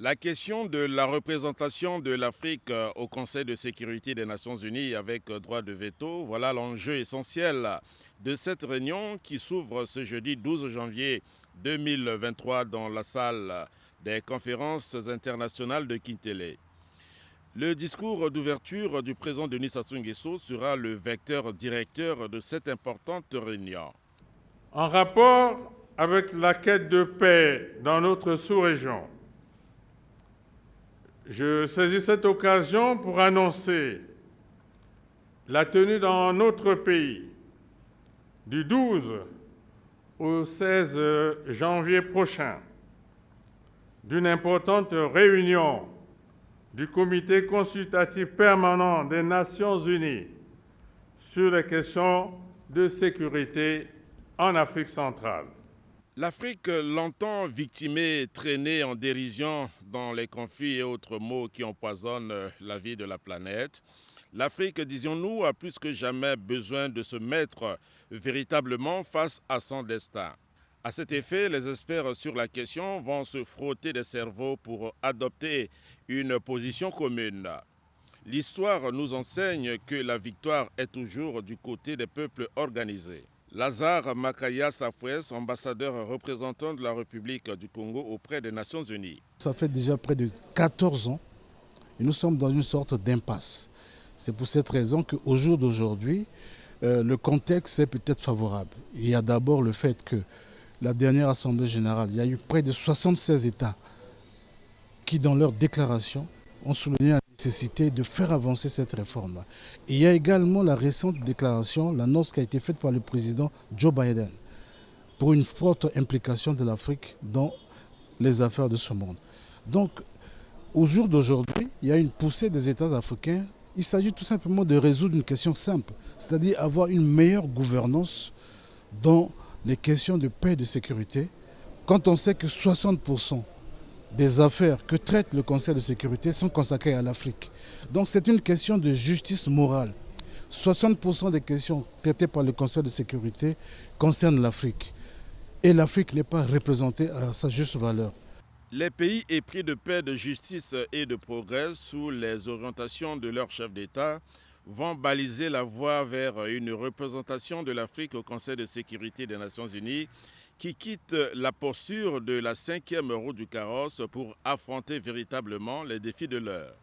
La question de la représentation de l'Afrique au Conseil de sécurité des Nations Unies avec droit de veto, voilà l'enjeu essentiel de cette réunion qui s'ouvre ce jeudi 12 janvier 2023 dans la salle des conférences internationales de Kintélé. Le discours d'ouverture du président Denis Sassou Nguesso sera le vecteur directeur de cette importante réunion. En rapport avec la quête de paix dans notre sous-région, je saisis cette occasion pour annoncer la tenue dans notre pays du 12 au 16 janvier prochain d'une importante réunion du Comité consultatif permanent des Nations Unies sur les questions de sécurité en Afrique centrale. L'Afrique longtemps victimée, traînée en dérision dans les conflits et autres maux qui empoisonnent la vie de la planète. L'Afrique, disions-nous, a plus que jamais besoin de se mettre véritablement face à son destin. À cet effet, les experts sur la question vont se frotter les cerveaux pour adopter une position commune. L'histoire nous enseigne que la victoire est toujours du côté des peuples organisés. Lazare Makaya Safouès, ambassadeur représentant de la République du Congo auprès des Nations Unies. Ça fait déjà près de 14 ans et nous sommes dans une sorte d'impasse. C'est pour cette raison qu'au jour d'aujourd'hui, le contexte est peut-être favorable. Il y a d'abord le fait que la dernière Assemblée générale, il y a eu près de 76 États qui, dans leur déclaration, ont souligné la nécessité de faire avancer cette réforme. Et il y a également la récente déclaration, l'annonce qui a été faite par le président Joe Biden pour une forte implication de l'Afrique dans les affaires de ce monde. Donc, au jour d'aujourd'hui, il y a une poussée des États africains. Il s'agit tout simplement de résoudre une question simple, c'est-à-dire avoir une meilleure gouvernance dans les questions de paix et de sécurité, quand on sait que 60% des affaires que traite le Conseil de sécurité sont consacrées à l'Afrique. Donc c'est une question de justice morale. 60% des questions traitées par le Conseil de sécurité concernent l'Afrique. Et l'Afrique n'est pas représentée à sa juste valeur. Les pays épris de paix, de justice et de progrès, sous les orientations de leurs chefs d'État, vont baliser la voie vers une représentation de l'Afrique au Conseil de sécurité des Nations Unies qui quitte la posture de la cinquième roue du carrosse pour affronter véritablement les défis de l'heure.